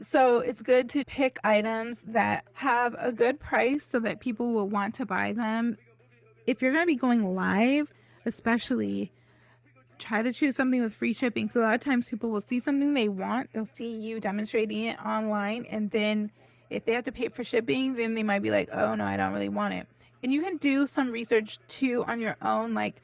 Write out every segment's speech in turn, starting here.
So it's good to pick items that have a good price so that people will want to buy them. If you're going to be going live, especially, try to choose something with free shipping. So a lot of times people will see something they want, they'll see you demonstrating it online, and then if they have to pay for shipping, then they might be like, oh no, I don't really want it. And you can do some research too on your own. Like,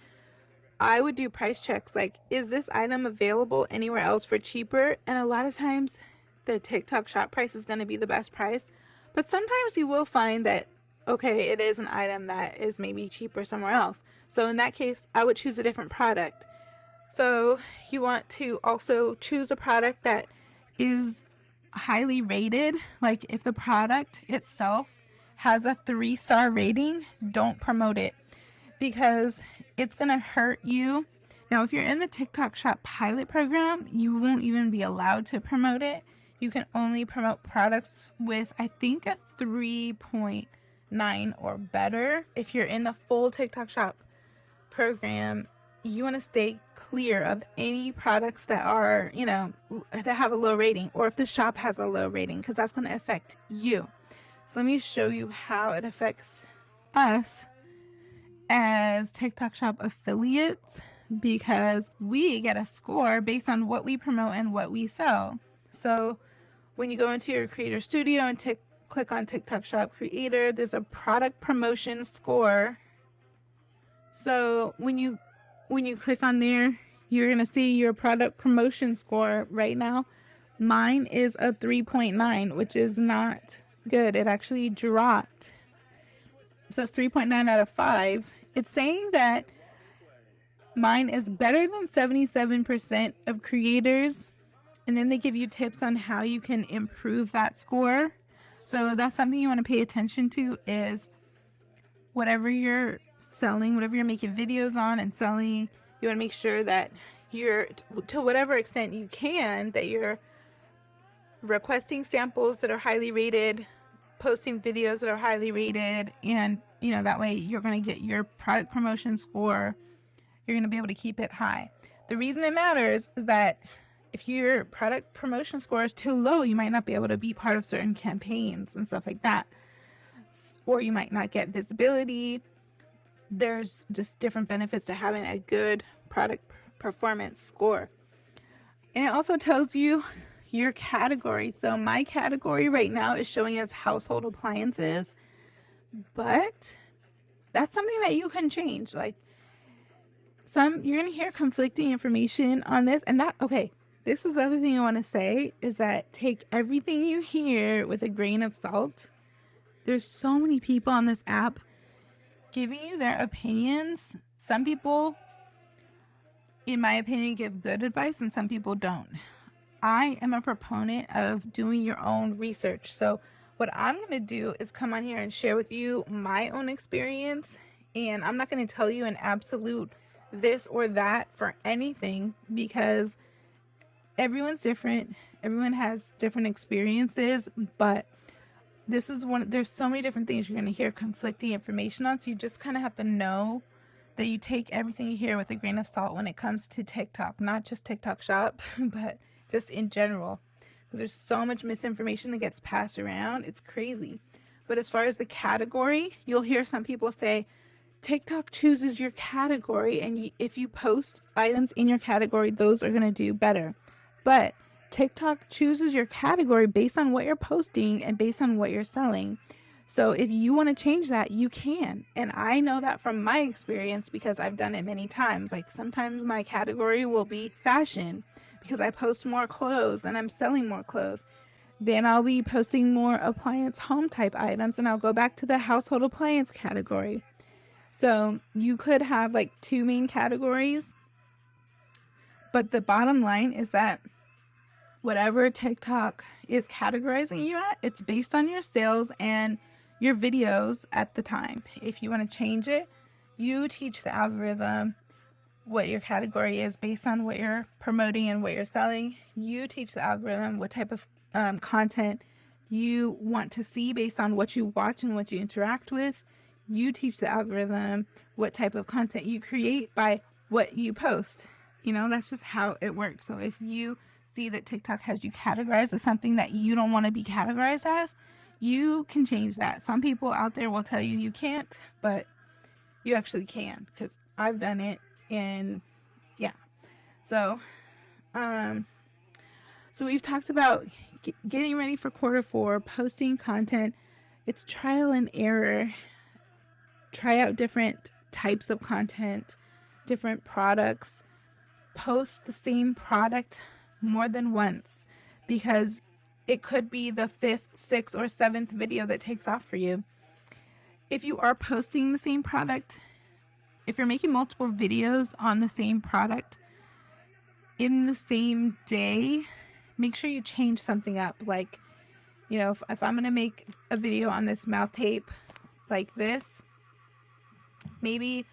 I would do price checks, like, is this item available anywhere else for cheaper? And a lot of times the TikTok shop price is going to be the best price, but sometimes you will find that, okay, it is an item that is maybe cheaper somewhere else. So in that case, I would choose a different product. So you want to also choose a product that is highly rated. Like, if the product itself has a 3-star rating, don't promote it because it's going to hurt you. Now, if you're in the TikTok Shop pilot program, you won't even be allowed to promote it. You can only promote products with, I think, a 3.9 or better. If you're in the full TikTok Shop program, you want to stay clear of any products that are, that have a low rating, or if the shop has a low rating, because that's going to affect you. So let me show you how it affects us as TikTok Shop affiliates, because we get a score based on what we promote and what we sell. So when you go into your creator studio and click on TikTok Shop Creator, there's a product promotion score. So when you click on there, you're going to see your product promotion score right now. Mine is a 3.9, which is not good. It actually dropped. So it's 3.9 out of 5. It's saying that mine is better than 77% of creators. And then they give you tips on how you can improve that score. So that's something you want to pay attention to, is whatever you're selling, whatever you're making videos on and selling, you want to make sure that you're, to whatever extent you can, that you're requesting samples that are highly rated, posting videos that are highly rated, and that way you're going to get your product promotion score. You're going to be able to keep it high. The reason it matters is that if your product promotion score is too low, you might not be able to be part of certain campaigns and stuff like that, or you might not get visibility. There's just different benefits to having a good product performance score. And it also tells you your category. So my category right now is showing as household appliances, but that's something that you can change. Like, you're going to hear conflicting information on this, and this is the other thing I want to say, is that take everything you hear with a grain of salt. There's so many people on this app giving you their opinions. Some people, in my opinion, give good advice and some people don't. I am a proponent of doing your own research. So what I'm going to do is come on here and share with you my own experience. And I'm not going to tell you an absolute this or that for anything, because everyone's different. Everyone has different experiences, but there's so many different things you're going to hear conflicting information on. So you just kind of have to know that you take everything you hear with a grain of salt when it comes to TikTok, not just TikTok Shop, but just in general, because there's so much misinformation that gets passed around. It's crazy. But as far as the category, you'll hear some people say TikTok chooses your category, and if you post items in your category, those are going to do better. But TikTok chooses your category based on what you're posting and based on what you're selling. So if you want to change that, you can. And I know that from my experience, because I've done it many times. Like, sometimes my category will be fashion because I post more clothes and I'm selling more clothes. Then I'll be posting more appliance home type items, and I'll go back to the household appliance category. So you could have like 2 main categories. But the bottom line is that whatever TikTok is categorizing you at, it's based on your sales and your videos at the time. If you want to change it, you teach the algorithm what your category is based on what you're promoting and what you're selling. You teach the algorithm what type of content you want to see based on what you watch and what you interact with. You teach the algorithm what type of content you create by what you post. That's just how it works. So if you see that TikTok has you categorized as something that you don't want to be categorized as, you can change that. Some people out there will tell you you can't, but you actually can, because I've done it. And yeah, so so we've talked about getting ready for Q4, posting content. It's trial and error. Try out different types of content, different products. Post the same product more than once, because it could be the 5th, 6th, or 7th video that takes off for you. If you are posting the same product, if you're making multiple videos on the same product in the same day, make sure you change something up. Like, you know, if I'm going to make a video on this mouth tape like this, maybe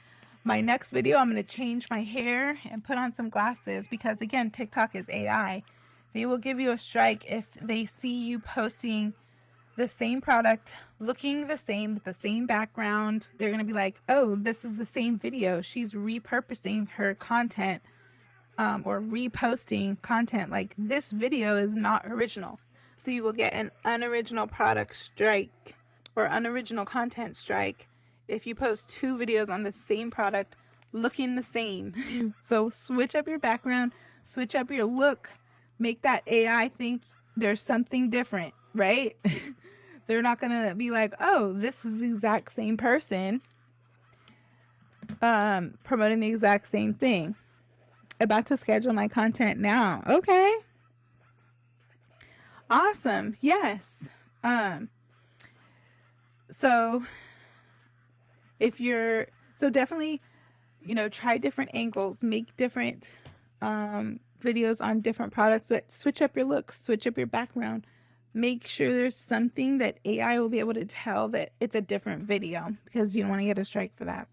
my next video, I'm going to change my hair and put on some glasses, because again, TikTok is AI. They will give you a strike if they see you posting the same product, looking the same, with the same background. They're going to be like, oh, this is the same video. She's repurposing her content, or reposting content. Like, this video is not original. So you will get an unoriginal product strike or unoriginal content strike if you post 2 videos on the same product looking the same. So switch up your background, switch up your look, make that AI think there's something different, right? They're not going to be like, oh, this is the exact same person promoting the exact same thing. About to schedule my content now. Okay. Awesome. Yes. So definitely, you know, try different angles, make different videos on different products, but switch up your looks, switch up your background. Make sure there's something that AI will be able to tell that it's a different video, because you don't want to get a strike for that.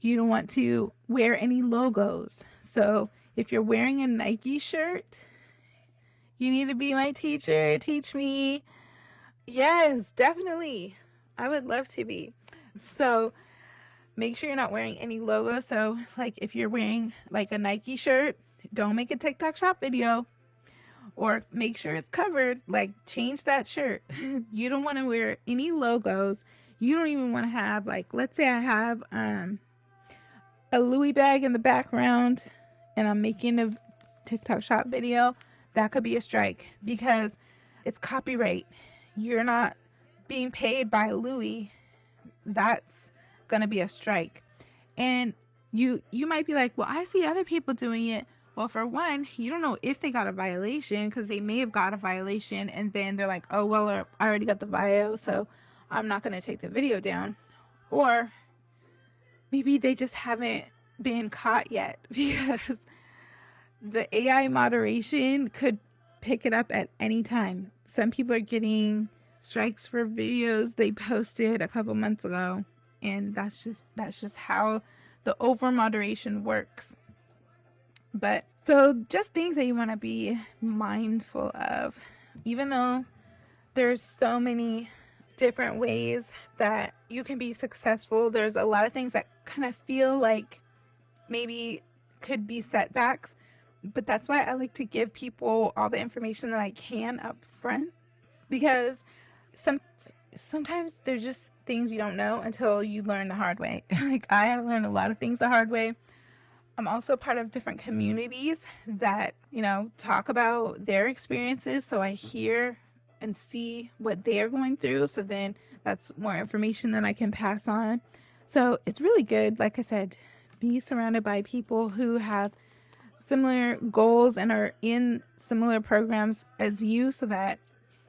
You don't want to wear any logos. So if you're wearing a Nike shirt, you need to be my teacher. Teach me. Yes, definitely. I would love to be. So make sure you're not wearing any logo. So like if you're wearing like a Nike shirt, don't make a TikTok shop video, or make sure it's covered. Like, change that shirt. You don't want to wear any logos. You don't even want to have, like, let's say I have a Louis bag in the background and I'm making a TikTok shop video. That could be a strike, because it's copyright. You're not being paid by Louis. That's gonna be a strike. And you might be like, well, I see other people doing it. Well, for one, you don't know if they got a violation, because they may have got a violation and then they're like, oh, well, I already got the bio, so I'm not going to take the video down. Or maybe they just haven't been caught yet, because the AI moderation could pick it up at any time. Some people are getting strikes for videos they posted a couple months ago, and that's just how the over moderation works. But so just things that you want to be mindful of. Even though there's so many different ways that you can be successful, there's a lot of things that kind of feel like maybe could be setbacks. But that's why I like to give people all the information that I can up front, because sometimes there's just things you don't know until you learn the hard way. Like, I had to learn a lot of things the hard way. I'm also part of different communities that, you know, talk about their experiences. So I hear and see what they're going through. So then that's more information that I can pass on. So it's really good. Like I said, be surrounded by people who have similar goals and are in similar programs as you, so that,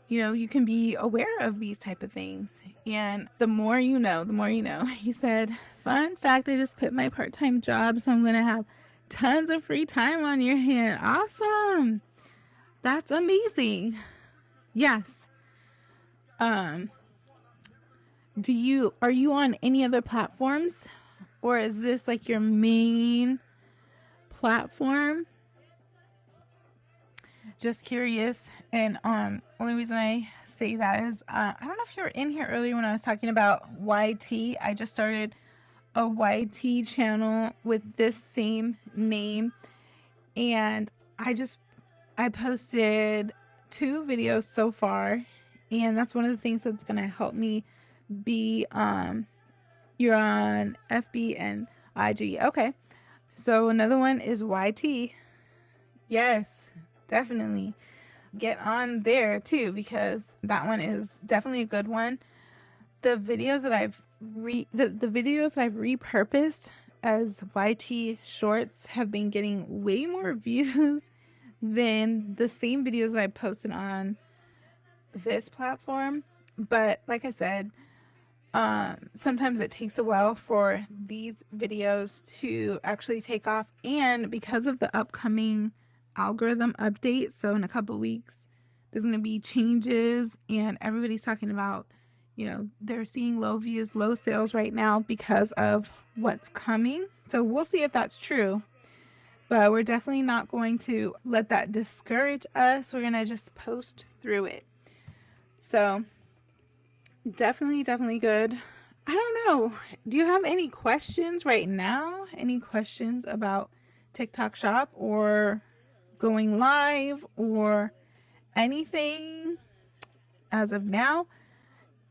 you know, you can be aware of these type of things. And the more you know, the more you know. He said, fun fact, I just quit my part-time job, so I'm going to have tons of free time on your hand. Awesome. That's amazing. Yes. Are you on any other platforms, or is this like your main platform? Just curious. And only reason I say that is I don't know if you were in here earlier when I was talking about YT. I just started a YT channel with this same name, and I just I posted 2 videos so far, and that's one of the things that's going to help me be you're on FB and IG. Okay. So another one is YT. Yes, definitely. Get on there too, because that one is definitely a good one. The videos that I've the videos that I've repurposed as YT shorts have been getting way more views than the same videos that I posted on this platform. But like I said, sometimes it takes a while for these videos to actually take off, and because of the upcoming algorithm update, so in a couple weeks there's going to be changes, and everybody's talking about, you know, they're seeing low views, low sales right now because of what's coming. So we'll see if that's true, but we're definitely not going to let that discourage us. We're going to just post through it. So definitely good. I don't know. Do you have any questions right now? Any questions about TikTok Shop or going live or anything as of now?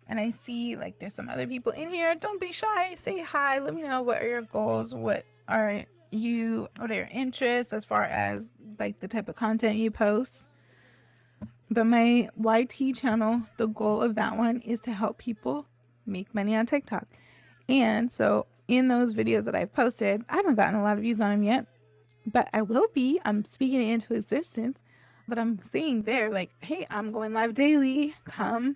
And I see like there's some other people in here. Don't be shy. Say hi. Let me know what are your goals. What are your interests as far as like the type of content you post. But my YT channel, the goal of that one is to help people make money on TikTok. And so in those videos that I've posted, I haven't gotten a lot of views on them yet, but I will be. I'm speaking it into existence. But I'm saying there, like, hey, I'm going live daily. Come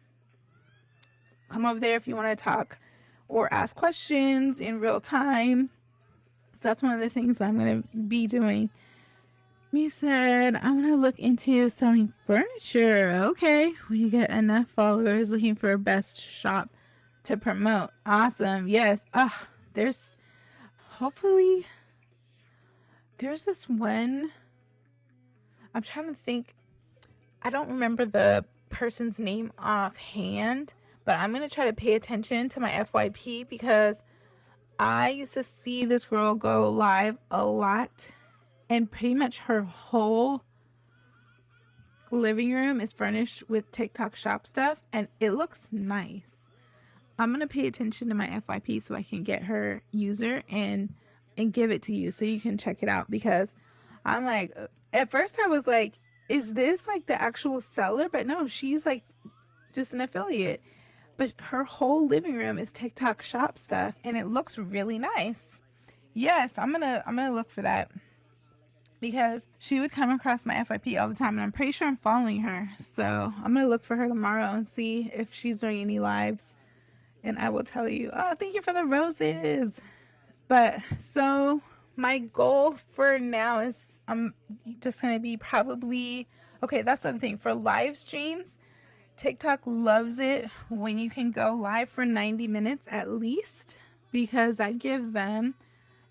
over there if you want to talk or ask questions in real time. So that's one of the things I'm going to be doing. Me said, I want to look into selling furniture. Okay, when you get enough followers looking for a best shop to promote. Awesome. Yes. There's this one. I'm trying to think. I don't remember the person's name offhand, but I'm going to try to pay attention to my FYP because I used to see this girl go live a lot, and pretty much her whole living room is furnished with TikTok Shop stuff, and it looks nice. I'm going to pay attention to my FYP so I can get her user and give it to you so you can check it out, because I'm like, at first I was like, is this like the actual seller? But no, she's like just an affiliate. But her whole living room is TikTok Shop stuff, and it looks really nice. Yes, I'm gonna look for that, because she would come across my FYP all the time, and I'm pretty sure I'm following her. So I'm gonna look for her tomorrow and see if she's doing any lives, and I will tell you. Oh, thank you for the roses. But so my goal for now is I'm just gonna be probably, okay, that's the other thing for live streams. TikTok loves it when you can go live for 90 minutes at least, because that gives them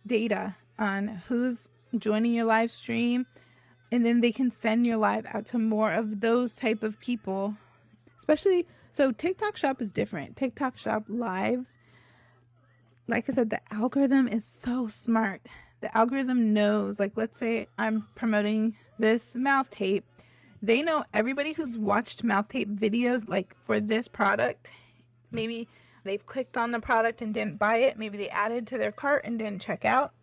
data on who's joining your live stream, and then they can send your live out to more of those type of people. Especially, so TikTok Shop is different. TikTok Shop lives, like I said, the algorithm is so smart. The algorithm knows, like, let's say I'm promoting this mouth tape. They know everybody who's watched mouth tape videos, like for this product. Maybe they've clicked on the product and didn't buy it. Maybe they added to their cart and didn't check out.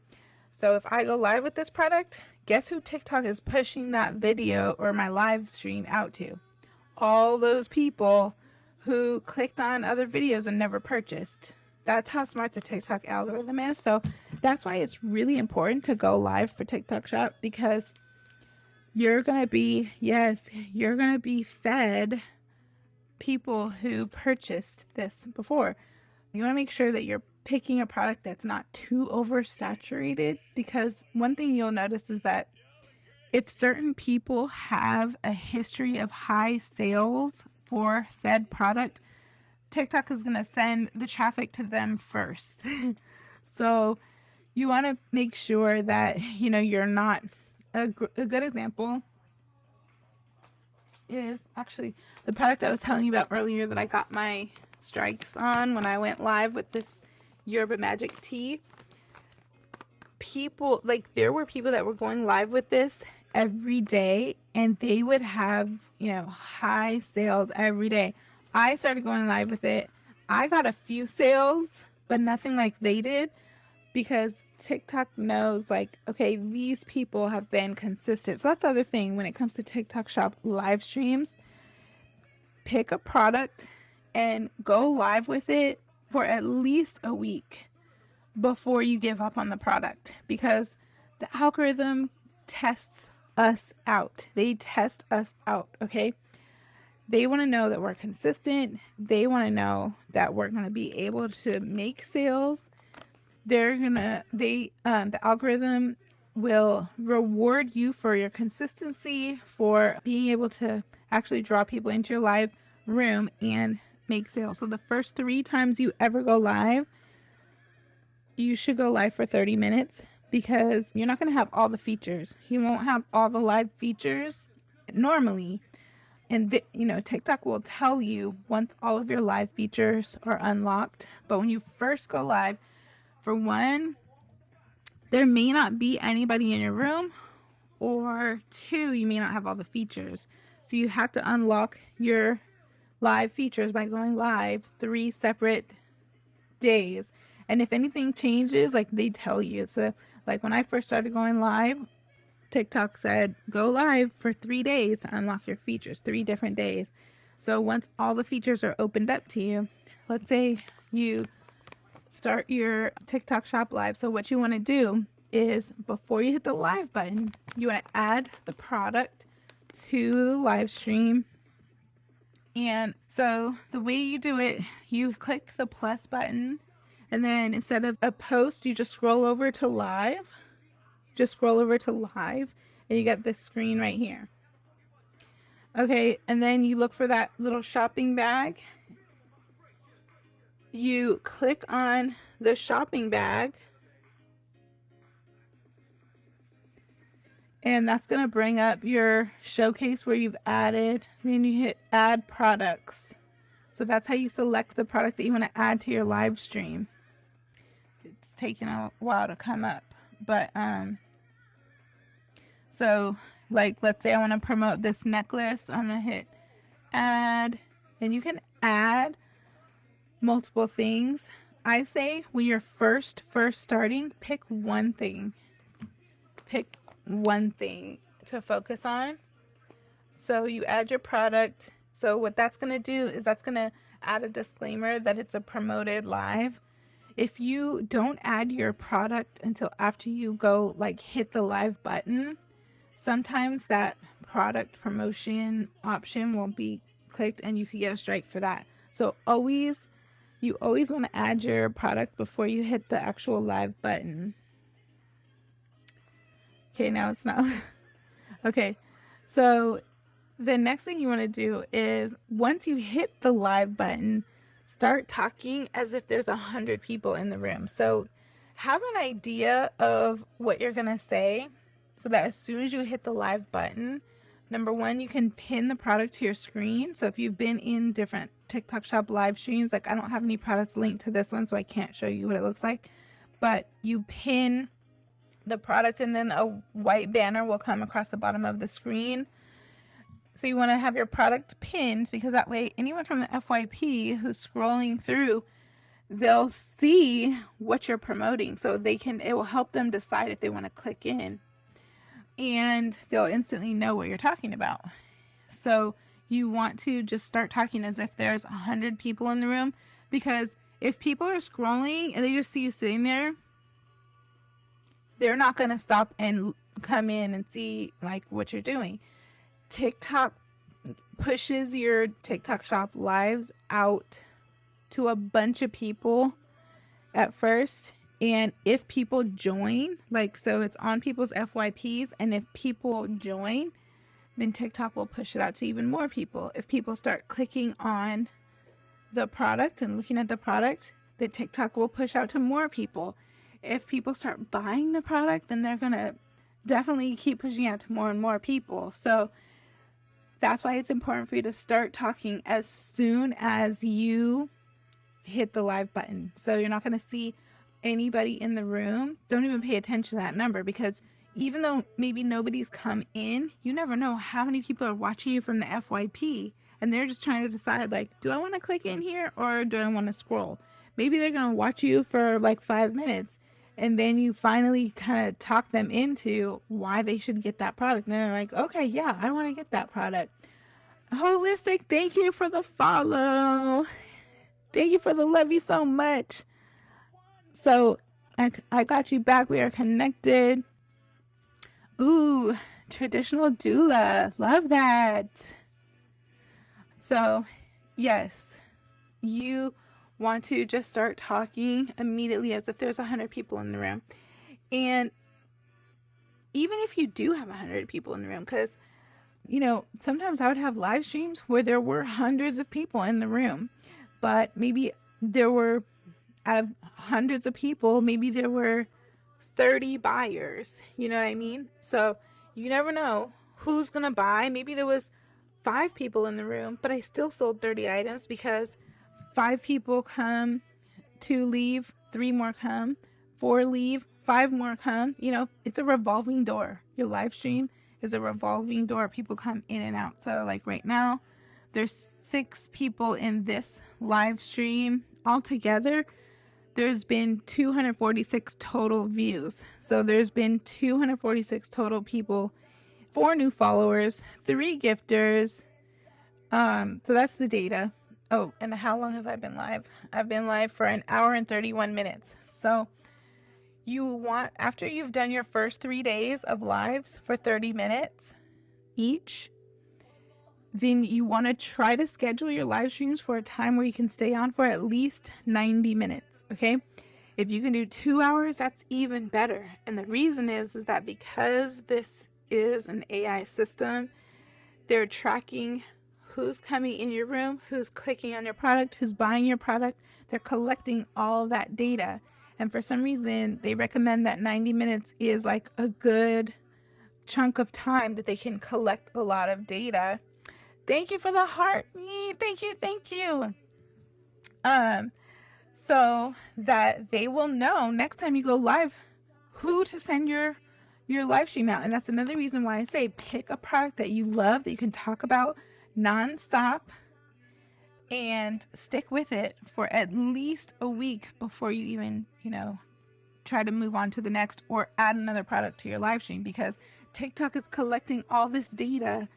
So if I go live with this product, guess who TikTok is pushing that video or my live stream out to? All those people who clicked on other videos and never purchased. That's how smart the TikTok algorithm is. So that's why it's really important to go live for TikTok Shop, because you're going to be fed people who purchased this before. You want to make sure that you're picking a product that's not too oversaturated, because one thing you'll notice is that if certain people have a history of high sales for said product, TikTok is going to send the traffic to them first. So you want to make sure that, you know, you're not a good example is actually the product I was telling you about earlier that I got my strikes on when I went live with this Yerba Magic tea. People, like, there were people that were going live with this every day, and they would have, high sales every day. I started going live with it. I got a few sales, but nothing like they did, because TikTok knows, like, okay, these people have been consistent. So that's the other thing when it comes to TikTok Shop live streams. Pick a product and go live with it for at least a week before you give up on the product, because the algorithm tests us out. They test us out, okay? They want to know that we're consistent. They want to know that we're going to be able to make sales. The algorithm will reward you for your consistency, for being able to actually draw people into your live room and make sales. So the first 3 times you ever go live, you should go live for 30 minutes, because you're not going to have all the features. You won't have all the live features normally. And TikTok will tell you once all of your live features are unlocked. But when you first go live, for one, there may not be anybody in your room, or 2, you may not have all the features. So you have to unlock your live features by going live 3 separate days. And if anything changes, like, they tell you. So like when I first started going live, TikTok said go live for 3 days to unlock your features, 3 different days. So once all the features are opened up to you, let's say you start your TikTok Shop live. So what you want to do is, before you hit the live button, you want to add the product to the live stream. And so the way you do it, you click the plus button, and then instead of a post, you just scroll over to live. And you get this screen right here. Okay, and then you look for that little shopping bag. You click on the shopping bag, and that's going to bring up your showcase where you've added. Then you hit add products. So that's how you select the product that you want to add to your live stream. It's taking a while to come up, but so like, let's say I want to promote this necklace. I'm going to hit add, and you can add multiple things. I say when you're first starting, pick one thing to focus on. So you add your product. So what that's going to do is that's going to add a disclaimer that it's a promoted live. If you don't add your product until after you go, like, hit the live button, sometimes that product promotion option won't be clicked, and you can get a strike for that. So you always want to add your product before you hit the actual live button. Okay, now it's not. Okay, so the next thing you want to do is, once you hit the live button, start talking as if there's 100 people in the room. So have an idea of what you're going to say, so that as soon as you hit the live button, number one, you can pin the product to your screen. So if you've been in different TikTok Shop live streams, like, I don't have any products linked to this one, so I can't show you what it looks like, but you pin the product, and then a white banner will come across the bottom of the screen. So you want to have your product pinned, because that way anyone from the FYP who's scrolling through, they'll see what you're promoting. So it will help them decide if they want to click in, and they'll instantly know what you're talking about. So you want to just start talking as if there's 100 people in the room, because if people are scrolling and they just see you sitting there, they're not going to stop and come in and see, like, what you're doing. TikTok pushes your TikTok Shop lives out to a bunch of people at first. And if people join, like, so it's on people's FYPs, and if people join, then TikTok will push it out to even more people. If people start clicking on the product and looking at the product, then TikTok will push out to more people. If people start buying the product, then they're going to definitely keep pushing out to more and more people. So that's why it's important for you to start talking as soon as you hit the live button. So you're not going to see anybody in the room. Don't even pay attention to that number, because even though maybe nobody's come in, you never know how many people are watching you from the FYP, and they're just trying to decide, like, do I want to click in here or do I want to scroll? Maybe they're going to watch you for like 5 minutes, and then you finally kind of talk them into why they should get that product. And they're like, okay, yeah, I want to get that product. Holistic, thank you for the follow. Thank you for the love you so much. So I got you back. We are connected. Ooh, traditional doula. Love that. So, yes, you want to just start talking immediately as if there's 100 people in the room. And even if you do have 100 people in the room, because, you know, sometimes I would have live streams where there were hundreds of people in the room, but maybe there were, out of hundreds of people, maybe there were 30 buyers. You know what I mean? So you never know who's going to buy. Maybe there was 5 people in the room, but I still sold 30 items because 5 people come, 2 leave, 3 more come, 4 leave, 5 more come. You know, it's a revolving door. Your live stream is a revolving door. People come in and out. So like right now, there's 6 people in this live stream altogether. There's been 246 total views. So there's been 246 total people, 4 new followers, 3 gifters. So that's the data. Oh, and how long have I been live? I've been live for 1 hour and 31 minutes. So you want, after you've done your first 3 days of lives for 30 minutes each, then you want to try to schedule your live streams for a time where you can stay on for at least 90 minutes. Okay. If you can do 2 hours, that's even better. And the reason is that because this is an AI system, they're tracking who's coming in your room, who's clicking on your product, who's buying your product. They're collecting all that data. And for some reason, they recommend that 90 minutes is like a good chunk of time that they can collect a lot of data. Thank you for the heart. Thank you. Thank you. So that they will know next time you go live who to send your live stream out. And that's another reason why I say pick a product that you love, that you can talk about nonstop, and stick with it for at least a week before you even, try to move on to the next or add another product to your live stream, because TikTok is collecting all this data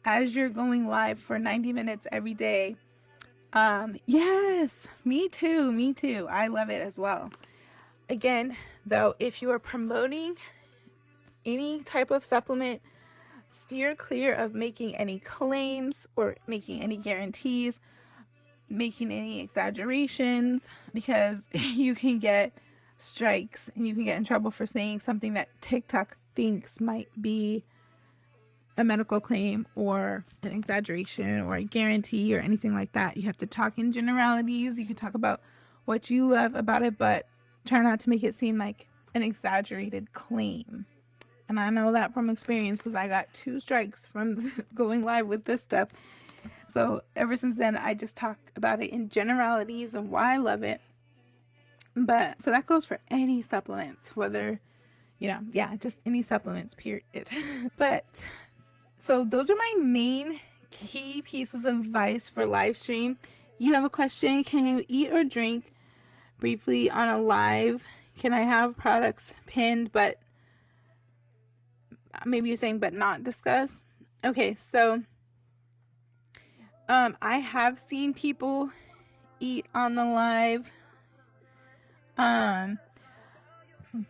as you're going live for 90 minutes every day. Yes, me too. I love it as well. Again, though, if you are promoting any type of supplement, steer clear of making any claims or making any guarantees, making any exaggerations, because you can get strikes and you can get in trouble for saying something that TikTok thinks might be a medical claim or an exaggeration or a guarantee or anything like that. You have to talk in generalities. You can talk about what you love about it, but try not to make it seem like an exaggerated claim. And I know that from experience because I got 2 strikes from going live with this stuff. So ever since then, I just talk about it in generalities and why I love it. But so that goes for any supplements, whether, just any supplements, period. But so those are my main key pieces of advice for live stream. You have a question: can you eat or drink briefly on a live? Can I have products pinned, but maybe you're saying but not discuss? Okay, so I have seen people eat on the live,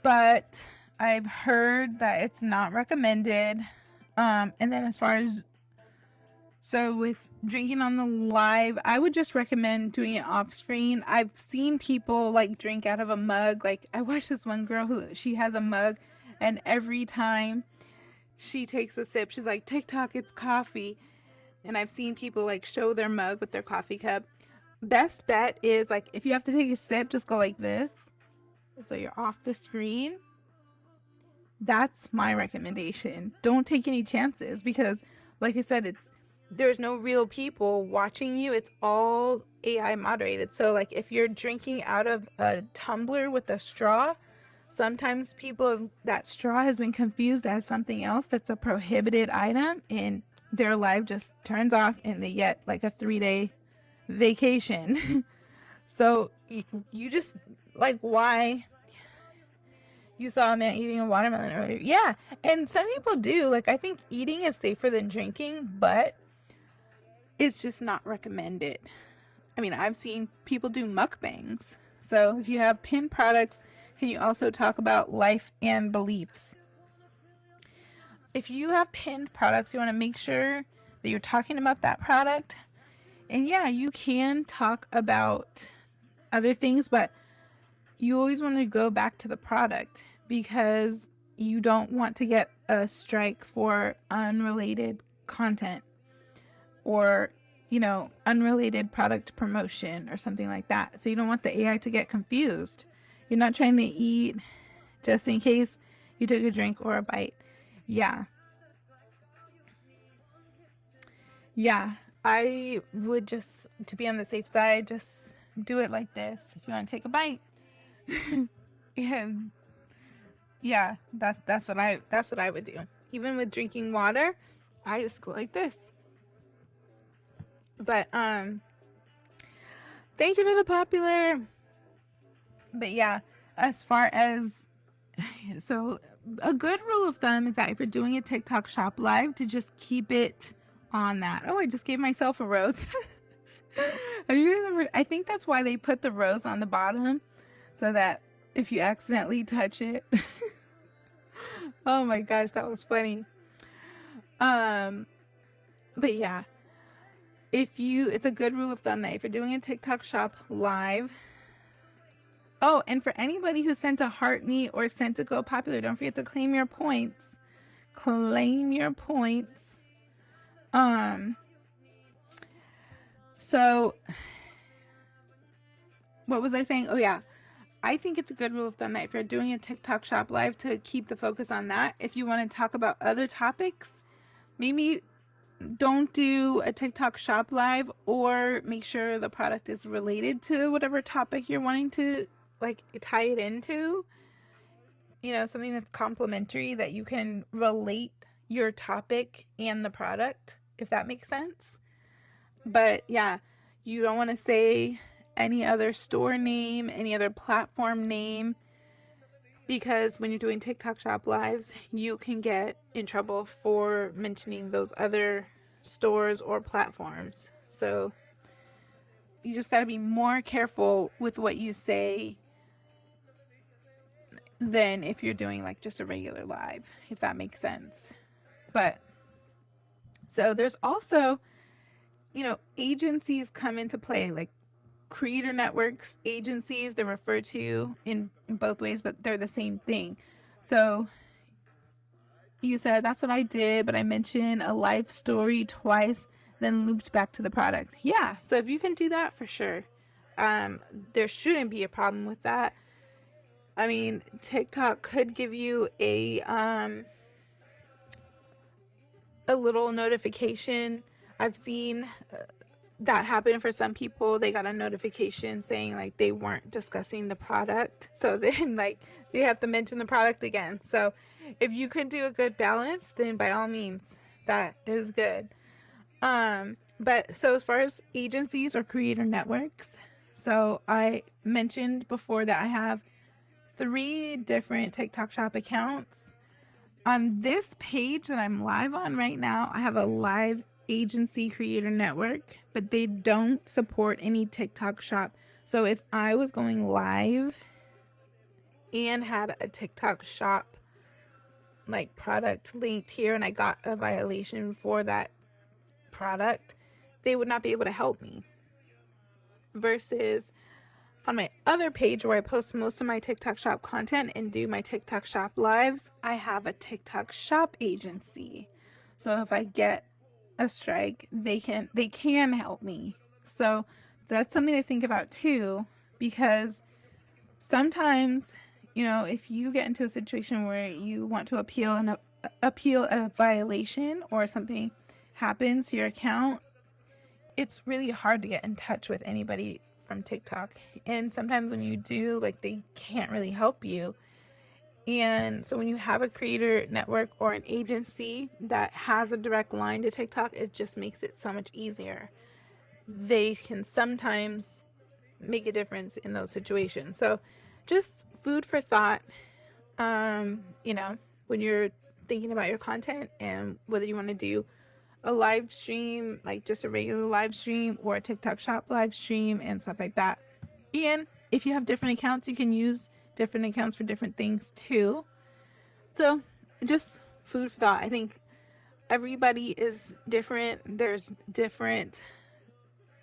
but I've heard that it's not recommended. And then as far as, so with drinking on the live, I would just recommend doing it off screen. I've seen people like drink out of a mug. Like I watched this one girl who, she has a mug, and every time she takes a sip, she's like, TikTok, it's coffee. And I've seen people like show their mug with their coffee cup. Best bet is like, if you have to take a sip, just go like this, so you're off the screen. That's my recommendation. Don't take any chances, because like I said, there's no real people watching you. It's all AI moderated. So like if you're drinking out of a tumbler with a straw, Sometimes that straw has been confused as something else that's a prohibited item, and their live just turns off and they get like a 3-day vacation. So you just, like, why you saw a man eating a watermelon earlier. Yeah. And some people do. Like, I think eating is safer than drinking, but it's just not recommended. I mean, I've seen people do mukbangs. So if you have pinned products, can you also talk about life and beliefs? If you have pinned products, you want to make sure that you're talking about that product. And yeah, you can talk about other things, but you always want to go back to the product because you don't want to get a strike for unrelated content or, unrelated product promotion or something like that. So you don't want the AI to get confused. You're not trying to eat just in case you took a drink or a bite. Yeah. Yeah. I would just, to be on the safe side, just do it like this. If you want to take a bite. And yeah, that's what I would do. Even with drinking water, I just go like this. But thank you for the popular. But yeah, as far as, so a good rule of thumb is that if you're doing a TikTok shop live, to just keep it on that. Oh, I just gave myself a rose. I think that's why they put the rose on the bottom, so that if you accidentally touch it. Oh my gosh, that was funny. But yeah, it's a good rule of thumb that if you're doing a TikTok shop live. Oh, and for anybody who sent a heart me or sent to go popular, don't forget to claim your points. Claim your points. So what was I saying? Oh yeah. I think it's a good rule of thumb that if you're doing a TikTok shop live, to keep the focus on that. If you want to talk about other topics, maybe don't do a TikTok shop live, or make sure the product is related to whatever topic you're wanting to tie it into. Something that's complementary, that you can relate your topic and the product, if that makes sense. But yeah, you don't want to say any other store name, any other platform name, because when you're doing TikTok shop lives, you can get in trouble for mentioning those other stores or platforms. So you just got to be more careful with what you say than if you're doing like just a regular live, if that makes sense. But so there's also, agencies come into play, like creator networks, agencies. They're referred to in both ways, but they're the same thing. So you said, that's what I did, but I mentioned a life story twice, then looped back to the product. Yeah, so if you can do that, for sure, there shouldn't be a problem with that. I mean, TikTok could give you a little notification. I've seen that happen for some people. They got a notification saying like they weren't discussing the product, so then like they have to mention the product again. So if you could do a good balance, then by all means, that is good. But so as far as agencies or creator networks, so I mentioned before that I have 3 different TikTok shop accounts. On this page that I'm live on right now, I have a live agency creator network, but they don't support any TikTok shop. So if I was going live and had a TikTok shop like product linked here, and I got a violation for that product, they would not be able to help me. Versus on my other page where I post most of my TikTok shop content and do my TikTok shop lives, I have a TikTok shop agency. So if I get a strike, they can help me. So that's something to think about too, because sometimes, if you get into a situation where you want to appeal a violation, or something happens to your account, it's really hard to get in touch with anybody from TikTok. And sometimes when you do, like, they can't really help you. And so when you have a creator network or an agency that has a direct line to TikTok, it just makes it so much easier. They can sometimes make a difference in those situations. So just food for thought, when you're thinking about your content and whether you want to do a live stream, like just a regular live stream, or a TikTok shop live stream and stuff like that. And if you have different accounts, you can use different accounts for different things too. So just food for thought. I think everybody is different. There's different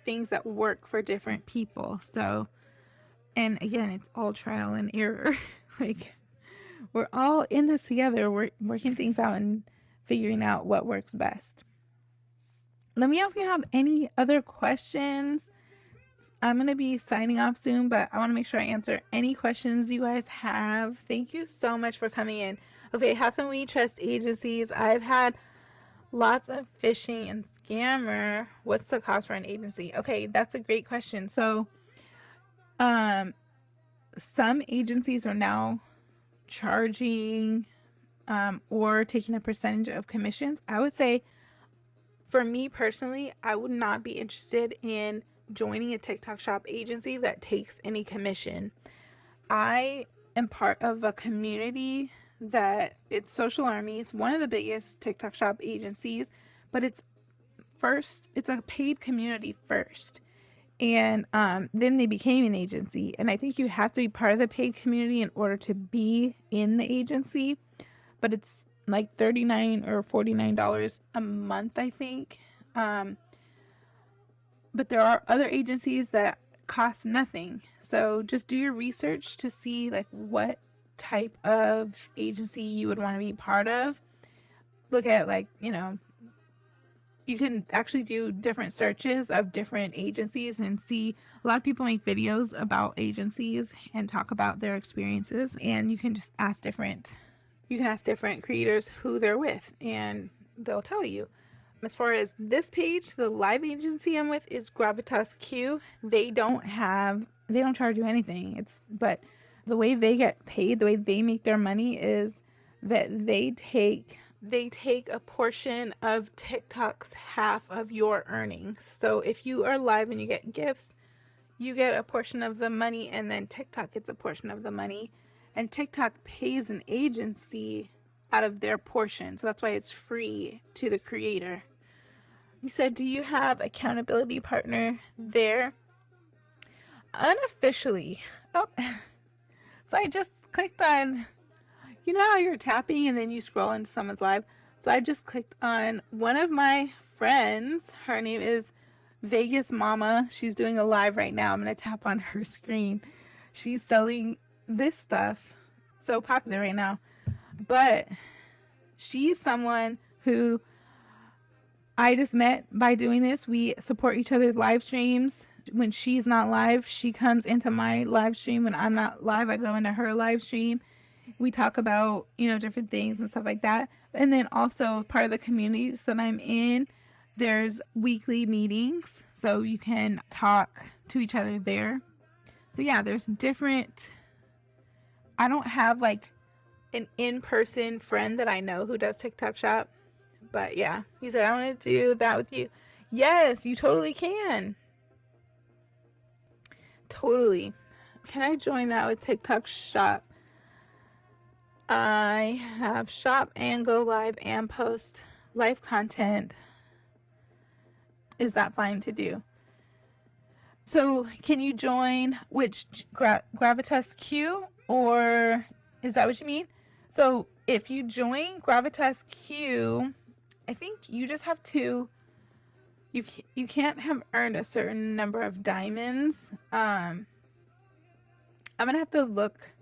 things that work for different people. So, and again, it's all trial and error. Like, we're all in this together. We're working things out and figuring out what works best. Let me know if you have any other questions. I'm going to be signing off soon, but I want to make sure I answer any questions you guys have. Thank you so much for coming in. Okay, how can we trust agencies? I've had lots of phishing and scammer. What's the cost for an agency? Okay, that's a great question. So, some agencies are now charging or taking a percentage of commissions. I would say, for me personally, I would not be interested in joining a TikTok shop agency that takes any commission. I am part of a community that it's Social Army. It's one of the biggest TikTok shop agencies, but it's a paid community first. And then they became an agency. And I think you have to be part of the paid community in order to be in the agency. But it's like $39 or $49 a month, I think. But there are other agencies that cost nothing. So just do your research to see like what type of agency you would want to be part of. Look at you can actually do different searches of different agencies and see. A lot of people make videos about agencies and talk about their experiences, and you can just ask different creators who they're with and they'll tell you. As far as this page, the live agency I'm with is Gravitas Q. They don't charge you anything. But the way they get paid, the way they make their money is that they take a portion of TikTok's half of your earnings. So if you are live and you get gifts, you get a portion of the money, and then TikTok gets a portion of the money, and TikTok pays an agency out of their portion. So that's why it's free to the creator. You said, do you have accountability partner there? Unofficially. Oh, so I just clicked on, you know how you're tapping and then you scroll into someone's live? So I just clicked on one of my friends. Her name is Vegas Mama. She's doing a live right now. I'm going to tap on her screen. She's selling this stuff. So popular right now. But she's someone who I just met by doing this. We support each other's live streams. When she's not live, she comes into my live stream. When I'm not live, I go into her live stream. We talk about, different things and stuff like that. And then also part of the communities that I'm in, there's weekly meetings. So you can talk to each other there. So yeah, there's different. I don't have like an in-person friend that I know who does TikTok shop. But yeah, he said, I want to do that with you. Yes, you totally can. Totally. Can I join that with TikTok shop? I have shop and go live and post live content. Is that fine to do? So can you join which Gravitas Q, or is that what you mean? So if you join Gravitas Q, I think you just have to, you can't have earned a certain number of diamonds. I'm going to have to look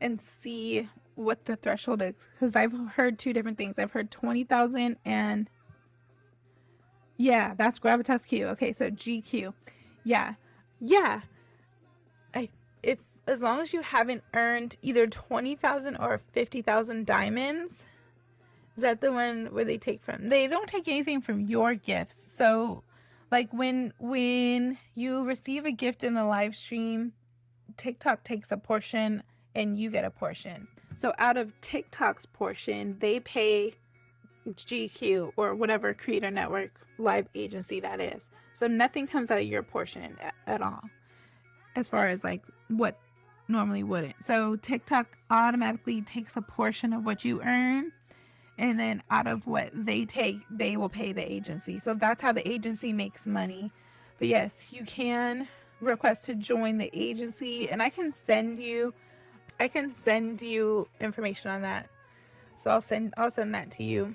and see what the threshold is, because I've heard two different things. I've heard 20,000 and yeah, that's Gravitas Q. Okay, so GQ. Yeah. As long as you haven't earned either 20,000 or 50,000 diamonds, is that the one where they take from? They don't take anything from your gifts. So like when you receive a gift in a live stream, TikTok takes a portion and you get a portion. So out of TikTok's portion, they pay GQ or whatever creator network live agency that is. So nothing comes out of your portion at all, as far as like what normally wouldn't. So TikTok automatically takes a portion of what you earn, and then out of what they take, they will pay the agency. So that's how the agency makes money. But yes, you can request to join the agency, and I can send you information on that. So I'll send that to you.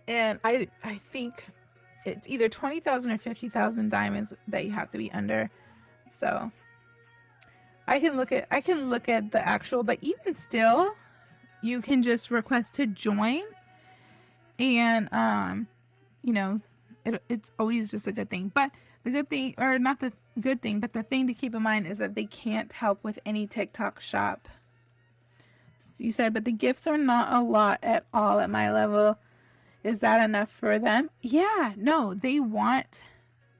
And I think it's either 20,000 or 50,000 diamonds that you have to be under. So I can look at the actual, but even still, you can just request to join, and it's always just a good thing. But the good thing, or not the good thing, but the thing to keep in mind is that they can't help with any TikTok shop. You said, but the gifts are not a lot at all at my level. Is that enough for them? Yeah, no, they want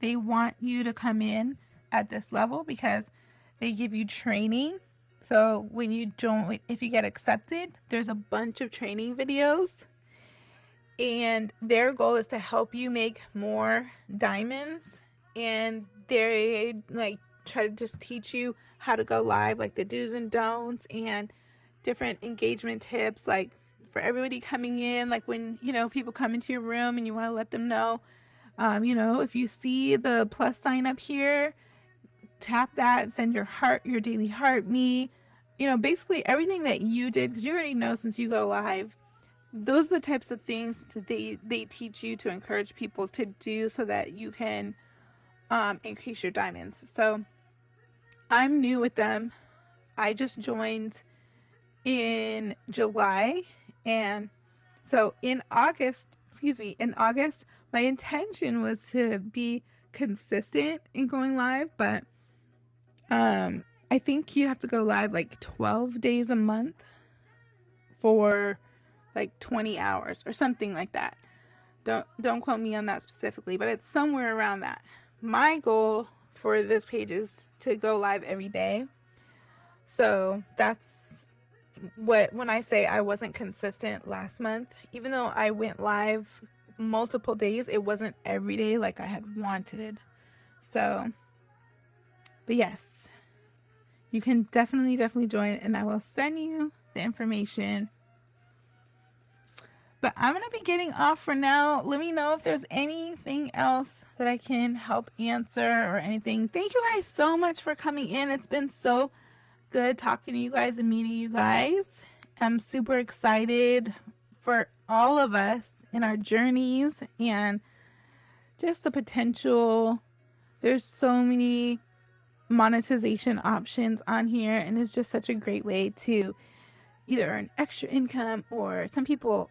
you to come in at this level because they give you training. So when you join, if you get accepted, there's a bunch of training videos, and their goal is to help you make more diamonds, and they like try to just teach you how to go live, like the do's and don'ts and different engagement tips, like for everybody coming in, like when people come into your room and you want to let them know, if you see the plus sign up here, tap that and send your daily heart me, basically everything that you did, because you already know since you go live. Those are the types of things that they teach you to encourage people to do so that you can increase your diamonds. So I'm new with them. I just joined in July, and so in August, my intention was to be consistent in going live, but I think you have to go live like 12 days a month for like 20 hours or something like that. Don't quote me on that specifically, but it's somewhere around that. My goal for this page is to go live every day. So that's when I say I wasn't consistent last month, even though I went live multiple days, it wasn't every day like I had wanted. So, but yes, you can definitely join, and I will send you the information. But I'm going to be getting off for now. Let me know if there's anything else that I can help answer or anything. Thank you guys so much for coming in. It's been so good talking to you guys and meeting you guys. I'm super excited for all of us in our journeys and just the potential. There's so many monetization options on here, and it's just such a great way to either earn extra income, or some people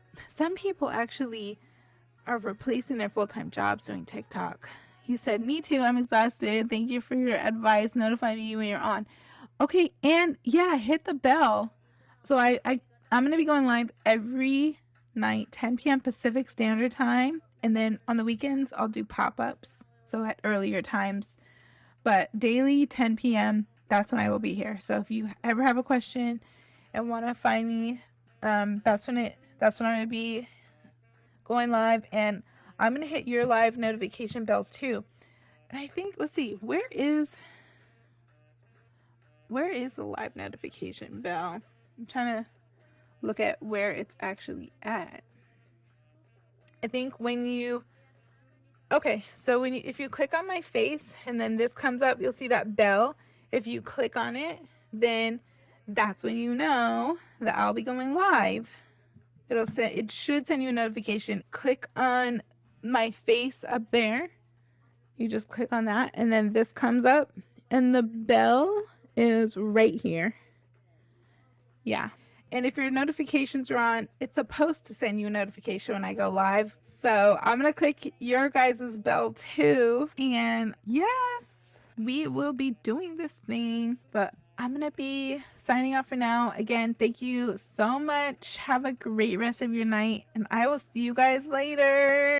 actually are replacing their full-time jobs doing TikTok. You said, me too, I'm exhausted. Thank you for your advice. Notify me when you're on. Okay, and yeah, hit the bell. So I'm going to be going live every night, 10 p.m. Pacific Standard Time. And then on the weekends, I'll do pop-ups, so at earlier times. But daily, 10 p.m., that's when I will be here. So if you ever have a question and want to find me, that's when I'm going to be going live. And I'm going to hit your live notification bells too. And I think, let's see, where is the live notification bell? I'm trying to look at where it's actually at. I think if you click on my face and then this comes up, you'll see that bell. If you click on it, then that's when you know that I'll be going live. It should send you a notification. Click on my face up there. You just click on that, and then this comes up, and the bell is right here. Yeah. And if your notifications are on, it's supposed to send you a notification when I go live. So I'm going to click your guys' bell too. And yes, we will be doing this thing. But I'm going to be signing off for now. Again, thank you so much. Have a great rest of your night. And I will see you guys later.